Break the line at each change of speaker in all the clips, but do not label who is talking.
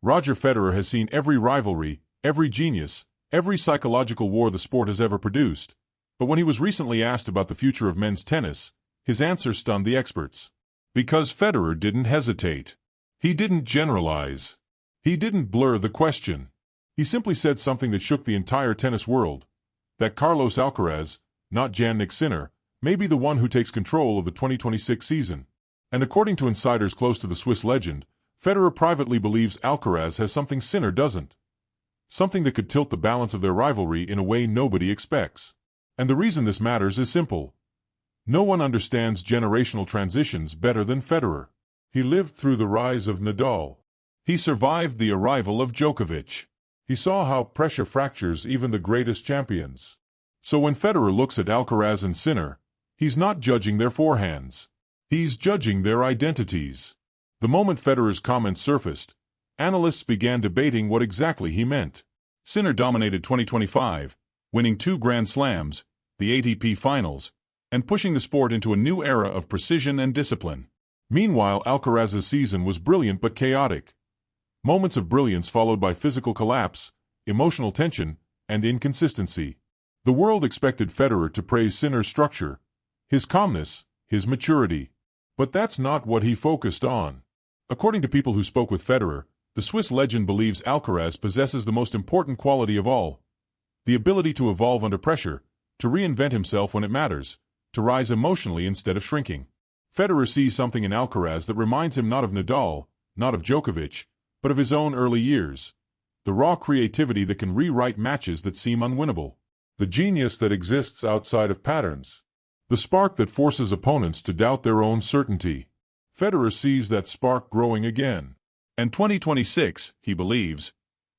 Roger Federer has seen every rivalry, every genius, every psychological war the sport has ever produced. But when he was recently asked about the future of men's tennis, his answer stunned the experts. Because Federer didn't hesitate. He didn't generalize. He didn't blur the question. He simply said something that shook the entire tennis world. That Carlos Alcaraz, not Jannik Sinner, may be the one who takes control of the 2026 season. And according to insiders close to the Swiss legend, Federer privately believes Alcaraz has something Sinner doesn't. Something that could tilt the balance of their rivalry in a way nobody expects. And the reason this matters is simple. No one understands generational transitions better than Federer. He lived through the rise of Nadal. He survived the arrival of Djokovic. He saw how pressure fractures even the greatest champions. So when Federer looks at Alcaraz and Sinner, he's not judging their forehands. He's judging their identities. The moment Federer's comments surfaced, analysts began debating what exactly he meant. Sinner dominated 2025, winning 2 Grand Slams, the ATP Finals, and pushing the sport into a new era of precision and discipline. Meanwhile, Alcaraz's season was brilliant but chaotic. Moments of brilliance followed by physical collapse, emotional tension, and inconsistency. The world expected Federer to praise Sinner's structure, his calmness, his maturity. But that's not what he focused on. According to people who spoke with Federer, the Swiss legend believes Alcaraz possesses the most important quality of all: the ability to evolve under pressure, to reinvent himself when it matters, to rise emotionally instead of shrinking. Federer sees something in Alcaraz that reminds him not of Nadal, not of Djokovic, but of his own early years. The raw creativity that can rewrite matches that seem unwinnable. The genius that exists outside of patterns. The spark that forces opponents to doubt their own certainty. Federer sees that spark growing again. And 2026, he believes,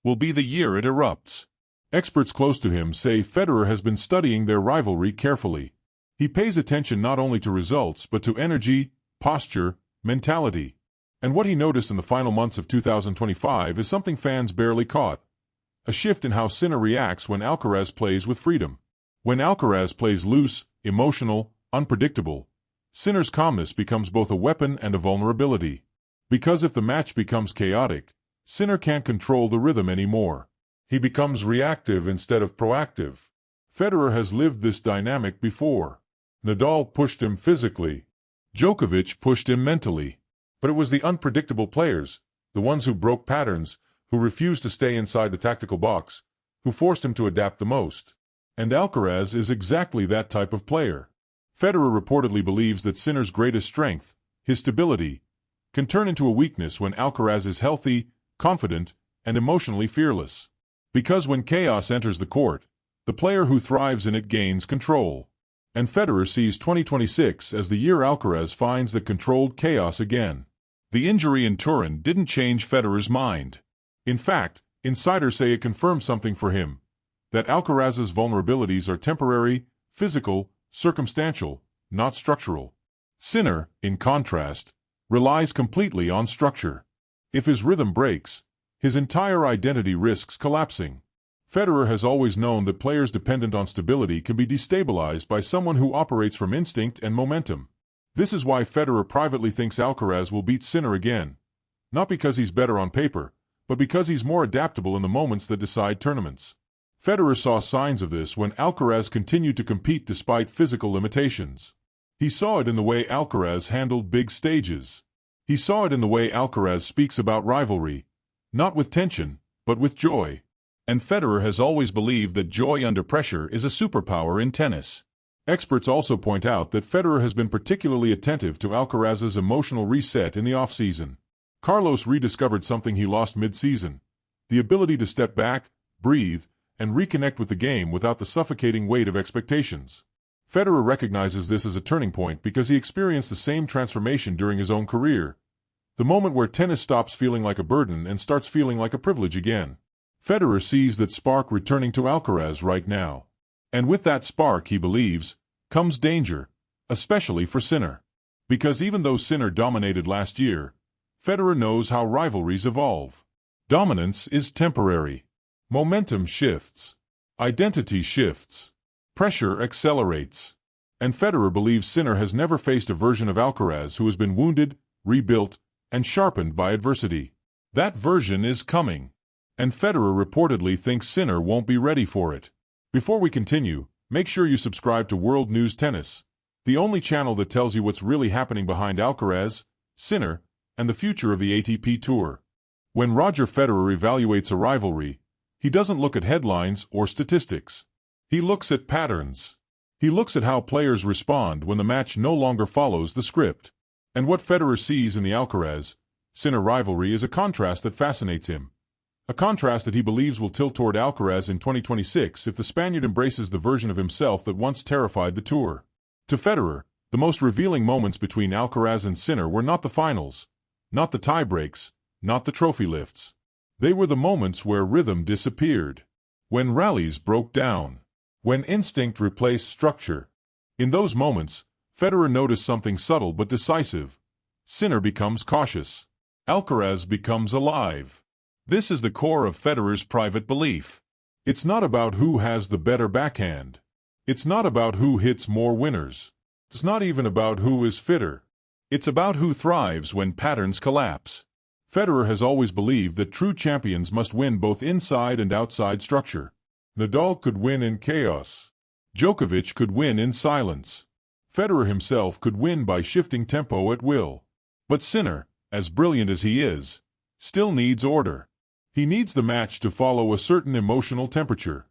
will be the year it erupts. Experts close to him say Federer has been studying their rivalry carefully. He pays attention not only to results but to energy, posture, mentality. And what he noticed in the final months of 2025 is something fans barely caught. A shift in how Sinner reacts when Alcaraz plays with freedom. When Alcaraz plays loose, emotional, unpredictable, Sinner's calmness becomes both a weapon and a vulnerability. Because if the match becomes chaotic, Sinner can't control the rhythm anymore. He becomes reactive instead of proactive. Federer has lived this dynamic before. Nadal pushed him physically. Djokovic pushed him mentally. But it was the unpredictable players, the ones who broke patterns, who refused to stay inside the tactical box, who forced him to adapt the most. And Alcaraz is exactly that type of player. Federer reportedly believes that Sinner's greatest strength, his stability, can turn into a weakness when Alcaraz is healthy, confident, and emotionally fearless. Because when chaos enters the court, the player who thrives in it gains control. And Federer sees 2026 as the year Alcaraz finds the controlled chaos again. The injury in Turin didn't change Federer's mind. In fact, insiders say it confirmed something for him: that Alcaraz's vulnerabilities are temporary, physical, circumstantial, not structural. Sinner, in contrast, relies completely on structure. If his rhythm breaks, his entire identity risks collapsing. Federer has always known that players dependent on stability can be destabilized by someone who operates from instinct and momentum. This is why Federer privately thinks Alcaraz will beat Sinner again. Not because he's better on paper, but because he's more adaptable in the moments that decide tournaments. Federer saw signs of this when Alcaraz continued to compete despite physical limitations. He saw it in the way Alcaraz handled big stages. He saw it in the way Alcaraz speaks about rivalry, not with tension, but with joy. And Federer has always believed that joy under pressure is a superpower in tennis. Experts also point out that Federer has been particularly attentive to Alcaraz's emotional reset in the offseason. Carlos rediscovered something he lost mid-season: the ability to step back, breathe, and reconnect with the game without the suffocating weight of expectations. Federer recognizes this as a turning point because he experienced the same transformation during his own career. The moment where tennis stops feeling like a burden and starts feeling like a privilege again. Federer sees that spark returning to Alcaraz right now. And with that spark, he believes, comes danger, especially for Sinner. Because even though Sinner dominated last year, Federer knows how rivalries evolve. Dominance is temporary. Momentum shifts. Identity shifts. Pressure accelerates. And Federer believes Sinner has never faced a version of Alcaraz who has been wounded, rebuilt, and sharpened by adversity. That version is coming. And Federer reportedly thinks Sinner won't be ready for it. Before we continue, make sure you subscribe to World News Tennis, the only channel that tells you what's really happening behind Alcaraz, Sinner, and the future of the ATP Tour. When Roger Federer evaluates a rivalry, he doesn't look at headlines or statistics. He looks at patterns. He looks at how players respond when the match no longer follows the script. And what Federer sees in the Alcaraz-Sinner rivalry is a contrast that fascinates him. A contrast that he believes will tilt toward Alcaraz in 2026 if the Spaniard embraces the version of himself that once terrified the Tour. To Federer, the most revealing moments between Alcaraz and Sinner were not the finals, not the tie-breaks, not the trophy lifts. They were the moments where rhythm disappeared, when rallies broke down, when instinct replaced structure. In those moments, Federer noticed something subtle but decisive. Sinner becomes cautious. Alcaraz becomes alive. This is the core of Federer's private belief. It's not about who has the better backhand. It's not about who hits more winners. It's not even about who is fitter. It's about who thrives when patterns collapse. Federer has always believed that true champions must win both inside and outside structure. Nadal could win in chaos. Djokovic could win in silence. Federer himself could win by shifting tempo at will. But Sinner, as brilliant as he is, still needs order. He needs the match to follow a certain emotional temperature.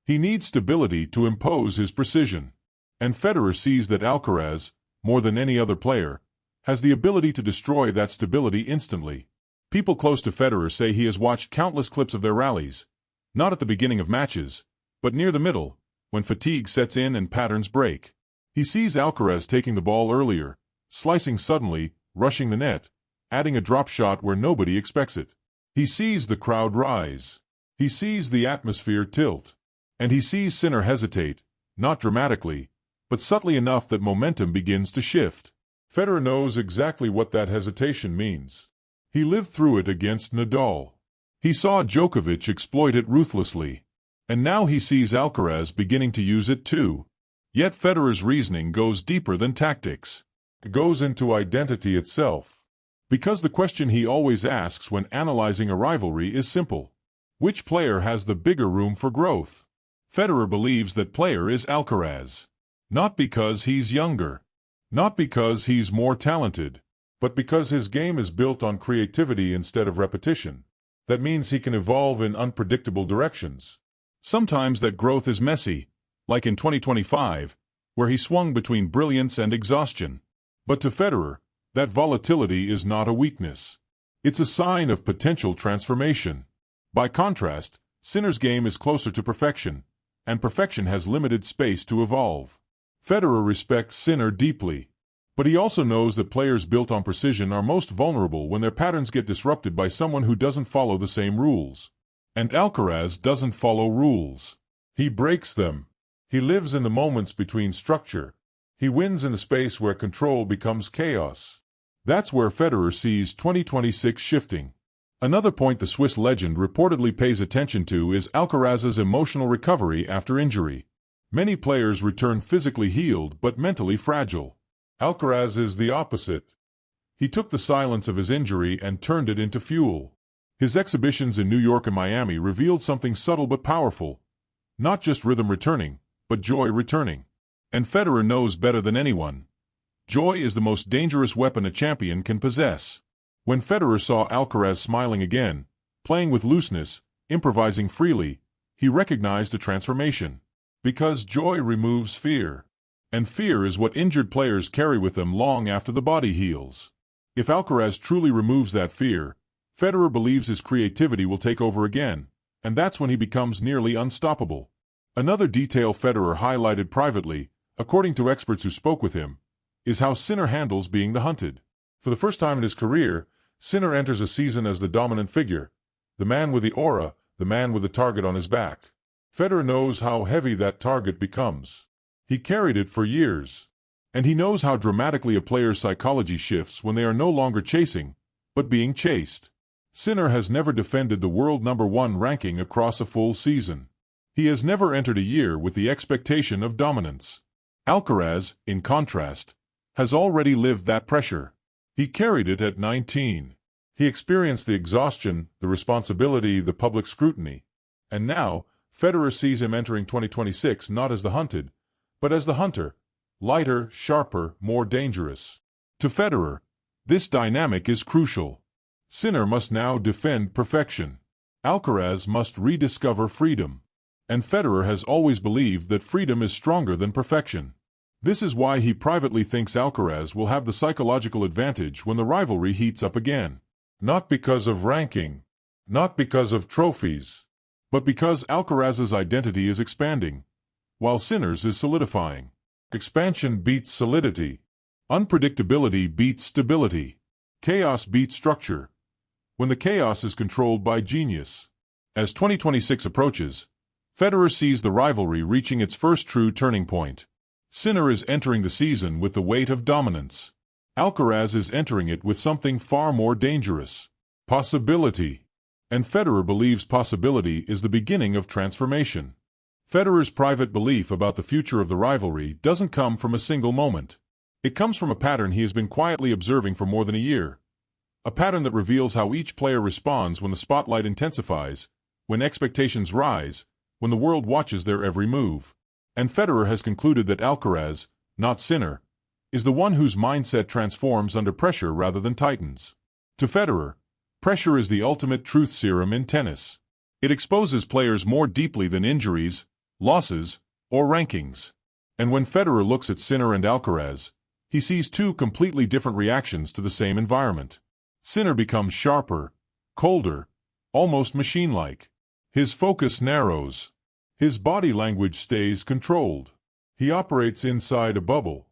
He needs stability to impose his precision. And Federer sees that Alcaraz, more than any other player, has the ability to destroy that stability instantly. People close to Federer say he has watched countless clips of their rallies, not at the beginning of matches, but near the middle, when fatigue sets in and patterns break. He sees Alcaraz taking the ball earlier, slicing suddenly, rushing the net, adding a drop shot where nobody expects it. He sees the crowd rise. He sees the atmosphere tilt. And he sees Sinner hesitate, not dramatically, but subtly enough that momentum begins to shift. Federer knows exactly what that hesitation means. He lived through it against Nadal. He saw Djokovic exploit it ruthlessly. And now he sees Alcaraz beginning to use it too. Yet Federer's reasoning goes deeper than tactics. It goes into identity itself. Because the question he always asks when analyzing a rivalry is simple. Which player has the bigger room for growth? Federer believes that player is Alcaraz. Not because he's younger. Not because he's more talented. But because his game is built on creativity instead of repetition. That means he can evolve in unpredictable directions. Sometimes that growth is messy, like in 2025, where he swung between brilliance and exhaustion. But to Federer, that volatility is not a weakness. It's a sign of potential transformation. By contrast, Sinner's game is closer to perfection, and perfection has limited space to evolve. Federer respects Sinner deeply, but he also knows that players built on precision are most vulnerable when their patterns get disrupted by someone who doesn't follow the same rules. And Alcaraz doesn't follow rules. He breaks them. He lives in the moments between structure. He wins in the space where control becomes chaos. That's where Federer sees 2026 shifting. Another point the Swiss legend reportedly pays attention to is Alcaraz's emotional recovery after injury. Many players return physically healed but mentally fragile. Alcaraz is the opposite. He took the silence of his injury and turned it into fuel. His exhibitions in New York and Miami revealed something subtle but powerful. Not just rhythm returning, but joy returning. And Federer knows better than anyone. Joy is the most dangerous weapon a champion can possess. When Federer saw Alcaraz smiling again, playing with looseness, improvising freely, he recognized a transformation. Because joy removes fear. And fear is what injured players carry with them long after the body heals. If Alcaraz truly removes that fear, Federer believes his creativity will take over again, and that's when he becomes nearly unstoppable. Another detail Federer highlighted privately, according to experts who spoke with him, is how Sinner handles being the hunted. For the first time in his career, Sinner enters a season as the dominant figure, the man with the aura, the man with the target on his back. Federer knows how heavy that target becomes. He carried it for years. And he knows how dramatically a player's psychology shifts when they are no longer chasing, but being chased. Sinner has never defended the world #1 ranking across a full season. He has never entered a year with the expectation of dominance. Alcaraz, in contrast, has already lived that pressure. He carried it at 19. He experienced the exhaustion, the responsibility, the public scrutiny. And now, Federer sees him entering 2026 not as the hunted, but as the hunter, lighter, sharper, more dangerous. To Federer, this dynamic is crucial. Sinner must now defend perfection. Alcaraz must rediscover freedom. And Federer has always believed that freedom is stronger than perfection. This is why he privately thinks Alcaraz will have the psychological advantage when the rivalry heats up again. Not because of ranking, not because of trophies, but because Alcaraz's identity is expanding, while Sinner's is solidifying. Expansion beats solidity. Unpredictability beats stability. Chaos beats structure, when the chaos is controlled by genius. As 2026 approaches, Federer sees the rivalry reaching its first true turning point. Sinner is entering the season with the weight of dominance. Alcaraz is entering it with something far more dangerous: possibility. And Federer believes possibility is the beginning of transformation. Federer's private belief about the future of the rivalry doesn't come from a single moment. It comes from a pattern he has been quietly observing for more than a year. A pattern that reveals how each player responds when the spotlight intensifies, when expectations rise, when the world watches their every move. And Federer has concluded that Alcaraz, not Sinner, is the one whose mindset transforms under pressure rather than tightens. To Federer, pressure is the ultimate truth serum in tennis. It exposes players more deeply than injuries, losses, or rankings. And when Federer looks at Sinner and Alcaraz, he sees two completely different reactions to the same environment. Sinner becomes sharper, colder, almost machine-like. His focus narrows. His body language stays controlled. He operates inside a bubble.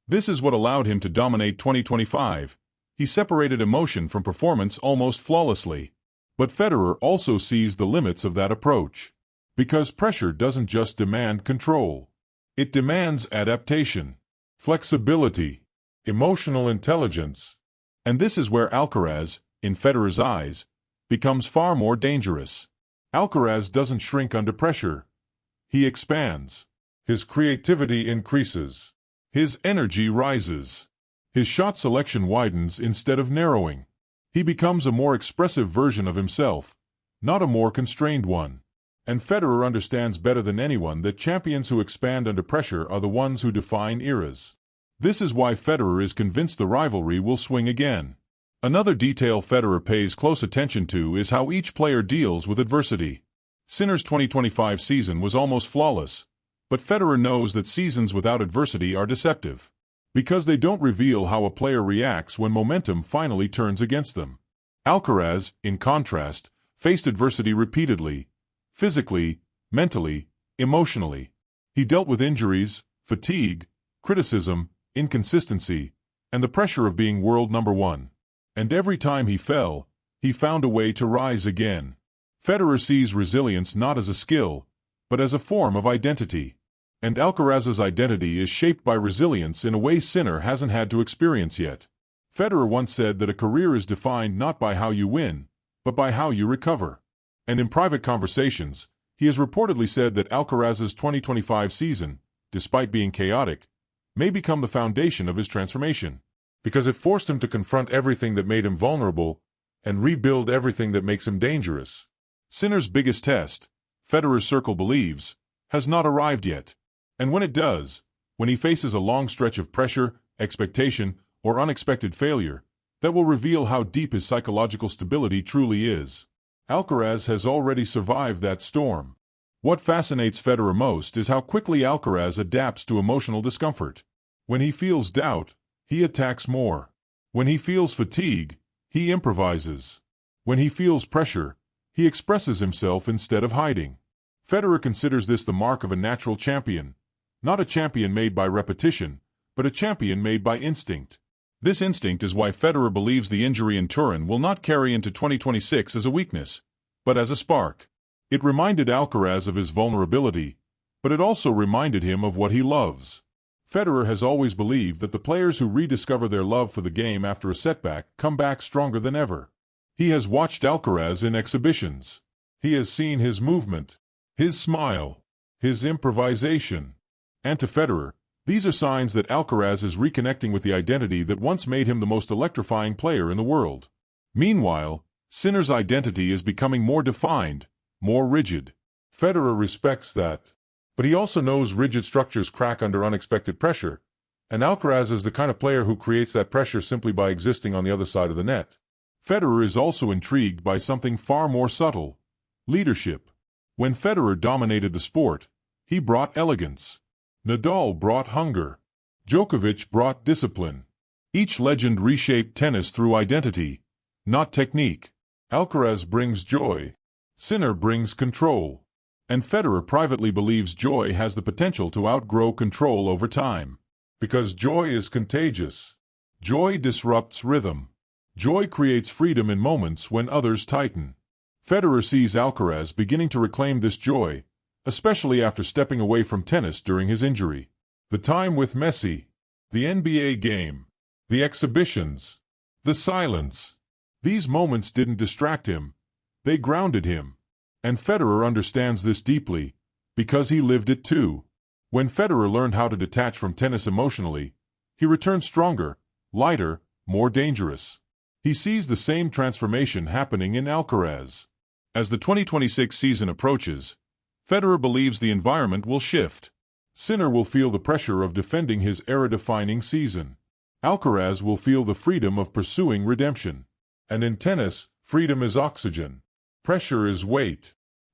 This is what allowed him to dominate 2025. He separated emotion from performance almost flawlessly. But Federer also sees the limits of that approach. Because pressure doesn't just demand control. It demands adaptation, flexibility, emotional intelligence. And this is where Alcaraz, in Federer's eyes, becomes far more dangerous. Alcaraz doesn't shrink under pressure. He expands. His creativity increases. His energy rises. His shot selection widens instead of narrowing. He becomes a more expressive version of himself, not a more constrained one. And Federer understands better than anyone that champions who expand under pressure are the ones who define eras. This is why Federer is convinced the rivalry will swing again. Another detail Federer pays close attention to is how each player deals with adversity. Sinner's 2025 season was almost flawless, but Federer knows that seasons without adversity are deceptive, because they don't reveal how a player reacts when momentum finally turns against them. Alcaraz, in contrast, faced adversity repeatedly, physically, mentally, emotionally. He dealt with injuries, fatigue, criticism, inconsistency, and the pressure of being world number one. And every time he fell, he found a way to rise again. Federer sees resilience not as a skill, but as a form of identity. And Alcaraz's identity is shaped by resilience in a way Sinner hasn't had to experience yet. Federer once said that a career is defined not by how you win, but by how you recover. And in private conversations, he has reportedly said that Alcaraz's 2025 season, despite being chaotic, may become the foundation of his transformation, because it forced him to confront everything that made him vulnerable and rebuild everything that makes him dangerous. Sinner's biggest test, Federer's circle believes, has not arrived yet. And when it does, when he faces a long stretch of pressure, expectation, or unexpected failure, that will reveal how deep his psychological stability truly is. Alcaraz has already survived that storm. What fascinates Federer most is how quickly Alcaraz adapts to emotional discomfort. When he feels doubt, he attacks more. When he feels fatigue, he improvises. When he feels pressure, he expresses himself instead of hiding. Federer considers this the mark of a natural champion, not a champion made by repetition, but a champion made by instinct. This instinct is why Federer believes the injury in Turin will not carry into 2026 as a weakness, but as a spark. It reminded Alcaraz of his vulnerability, but it also reminded him of what he loves. Federer has always believed that the players who rediscover their love for the game after a setback come back stronger than ever. He has watched Alcaraz in exhibitions. He has seen his movement, his smile, his improvisation. And to Federer, these are signs that Alcaraz is reconnecting with the identity that once made him the most electrifying player in the world. Meanwhile, Sinner's identity is becoming more defined, more rigid. Federer respects that. But he also knows rigid structures crack under unexpected pressure, and Alcaraz is the kind of player who creates that pressure simply by existing on the other side of the net. Federer is also intrigued by something far more subtle: leadership. When Federer dominated the sport, he brought elegance. Nadal brought hunger. Djokovic brought discipline. Each legend reshaped tennis through identity, not technique. Alcaraz brings joy. Sinner brings control. And Federer privately believes joy has the potential to outgrow control over time. Because joy is contagious. Joy disrupts rhythm. Joy creates freedom in moments when others tighten. Federer sees Alcaraz beginning to reclaim this joy, especially after stepping away from tennis during his injury. The time with Messi, the NBA game, the exhibitions, the silence. These moments didn't distract him, they grounded him. And Federer understands this deeply, because he lived it too. When Federer learned how to detach from tennis emotionally, he returned stronger, lighter, more dangerous. He sees the same transformation happening in Alcaraz. As the 2026 season approaches, Federer believes the environment will shift. Sinner will feel the pressure of defending his era-defining season. Alcaraz will feel the freedom of pursuing redemption. And in tennis, freedom is oxygen. Pressure is weight.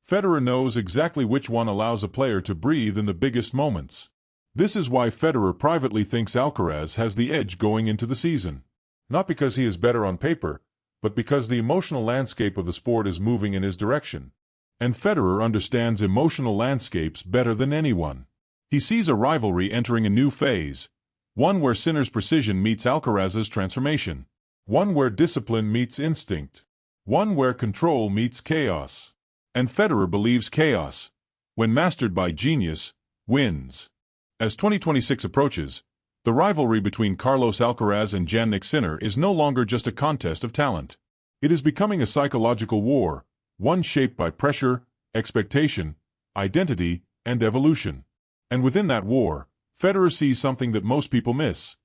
Federer knows exactly which one allows a player to breathe in the biggest moments. This is why Federer privately thinks Alcaraz has the edge going into the season. Not because he is better on paper, but because the emotional landscape of the sport is moving in his direction. And Federer understands emotional landscapes better than anyone. He sees a rivalry entering a new phase, one where Sinner's precision meets Alcaraz's transformation, one where discipline meets instinct, one where control meets chaos. And Federer believes chaos, when mastered by genius, wins. As 2026 approaches, the rivalry between Carlos Alcaraz and Jannik Sinner is no longer just a contest of talent. It is becoming a psychological war, one shaped by pressure, expectation, identity, and evolution. And within that war, Federer sees something that most people miss: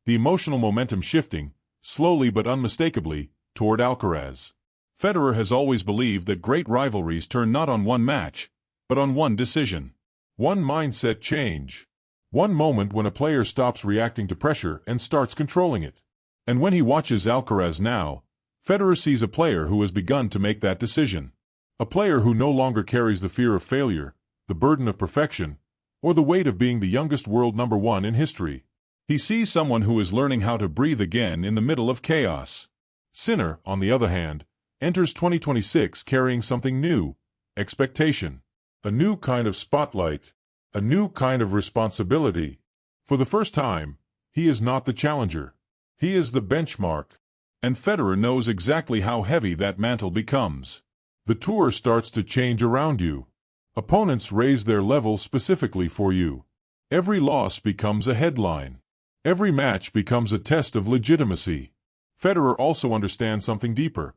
the emotional momentum shifting, slowly but unmistakably, toward Alcaraz. Federer has always believed that great rivalries turn not on one match, but on one decision. One mindset change. One moment when a player stops reacting to pressure and starts controlling it. And when he watches Alcaraz now, Federer sees a player who has begun to make that decision. A player who no longer carries the fear of failure, the burden of perfection, or the weight of being the youngest world number one in history. He sees someone who is learning how to breathe again in the middle of chaos. Sinner, on the other hand, enters 2026 carrying something new: expectation. A new kind of spotlight. A new kind of responsibility. For the first time, he is not the challenger. He is the benchmark. And Federer knows exactly how heavy that mantle becomes. The tour starts to change around you. Opponents raise their level specifically for you. Every loss becomes a headline. Every match becomes a test of legitimacy. Federer also understands something deeper.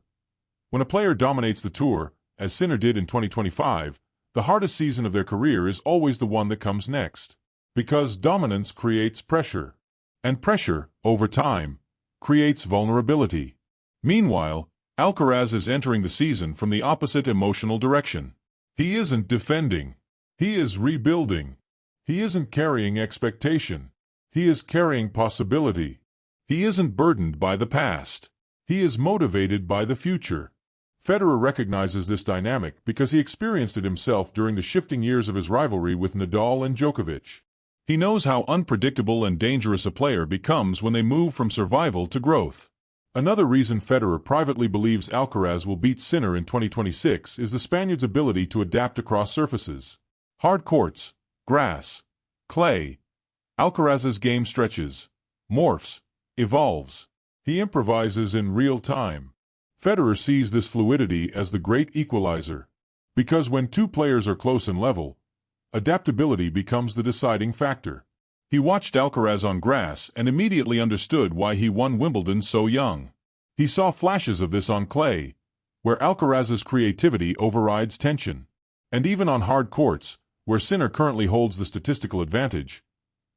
When a player dominates the tour, as Sinner did in 2025, the hardest season of their career is always the one that comes next. Because dominance creates pressure. And pressure, over time, creates vulnerability. Meanwhile, Alcaraz is entering the season from the opposite emotional direction. He isn't defending. He is rebuilding. He isn't carrying expectation. He is carrying possibility. He isn't burdened by the past. He is motivated by the future. Federer recognizes this dynamic because he experienced it himself during the shifting years of his rivalry with Nadal and Djokovic. He knows how unpredictable and dangerous a player becomes when they move from survival to growth. Another reason Federer privately believes Alcaraz will beat Sinner in 2026 is the Spaniard's ability to adapt across surfaces. Hard courts, grass, clay. Alcaraz's game stretches, morphs, evolves. He improvises in real time. Federer sees this fluidity as the great equalizer. Because when two players are close in level, adaptability becomes the deciding factor. He watched Alcaraz on grass and immediately understood why he won Wimbledon so young. He saw flashes of this on clay, where Alcaraz's creativity overrides tension. And even on hard courts, where Sinner currently holds the statistical advantage,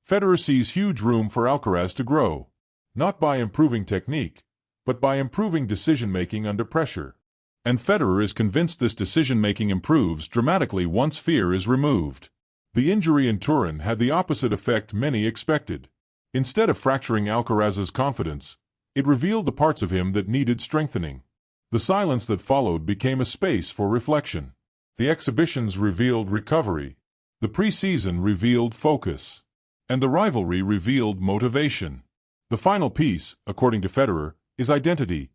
Federer sees huge room for Alcaraz to grow. Not by improving technique, but by improving decision-making under pressure. And Federer is convinced this decision-making improves dramatically once fear is removed. The injury in Turin had the opposite effect many expected. Instead of fracturing Alcaraz's confidence, it revealed the parts of him that needed strengthening. The silence that followed became a space for reflection. The exhibitions revealed recovery. The preseason revealed focus. And the rivalry revealed motivation. The final piece, according to Federer, is identity.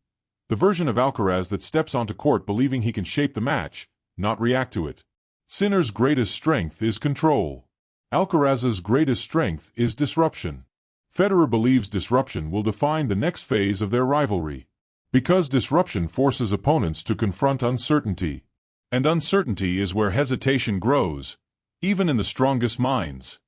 The version of Alcaraz that steps onto court believing he can shape the match, not react to it. Sinner's greatest strength is control. Alcaraz's greatest strength is disruption. Federer believes disruption will define the next phase of their rivalry. Because disruption forces opponents to confront uncertainty. And uncertainty is where hesitation grows, even in the strongest minds.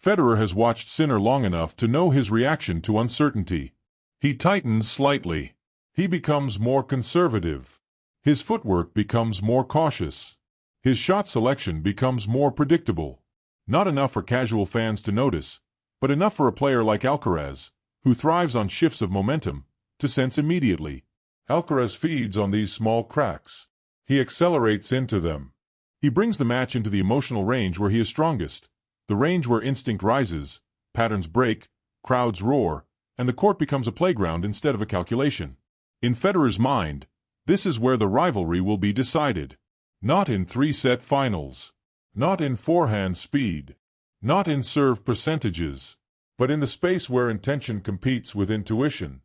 Federer has watched Sinner long enough to know his reaction to uncertainty. He tightens slightly. He becomes more conservative. His footwork becomes more cautious. His shot selection becomes more predictable. Not enough for casual fans to notice, but enough for a player like Alcaraz, who thrives on shifts of momentum, to sense immediately. Alcaraz feeds on these small cracks. He accelerates into them. He brings the match into the emotional range where he is strongest, the range where instinct rises, patterns break, crowds roar, and the court becomes a playground instead of a calculation. In Federer's mind, this is where the rivalry will be decided. Not in three-set finals. Not in forehand speed. Not in serve percentages. But in the space where intention competes with intuition.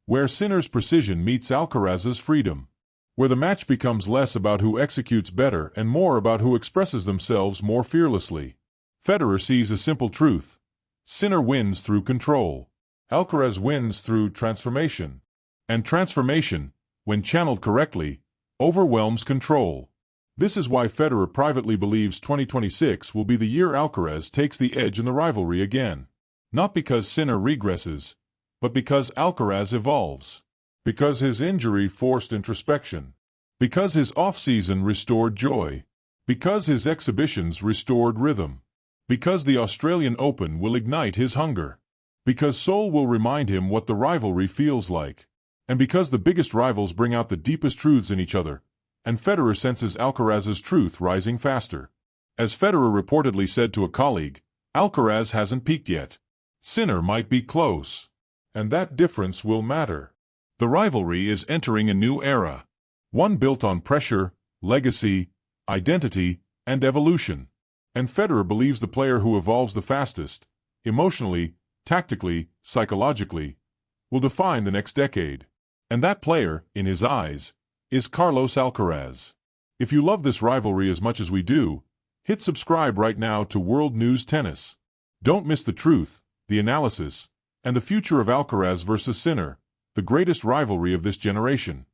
Where Sinner's precision meets Alcaraz's freedom. Where the match becomes less about who executes better and more about who expresses themselves more fearlessly. Federer sees a simple truth. Sinner wins through control. Alcaraz wins through transformation. And transformation, when channeled correctly, overwhelms control. This is why Federer privately believes 2026 will be the year Alcaraz takes the edge in the rivalry again. Not because Sinner regresses, but because Alcaraz evolves. Because his injury forced introspection. Because his off-season restored joy. Because his exhibitions restored rhythm. Because the Australian Open will ignite his hunger. Because Seoul will remind him what the rivalry feels like. And because the biggest rivals bring out the deepest truths in each other, and Federer senses Alcaraz's truth rising faster. As Federer reportedly said to a colleague, Alcaraz hasn't peaked yet. Sinner might be close. And that difference will matter. The rivalry is entering a new era. One built on pressure, legacy, identity, and evolution. And Federer believes the player who evolves the fastest, emotionally, tactically, psychologically, will define the next decade. And that player, in his eyes, is Carlos Alcaraz. If you love this rivalry as much as we do, hit subscribe right now to World News Tennis. Don't miss the truth, the analysis, and the future of Alcaraz versus Sinner, the greatest rivalry of this generation.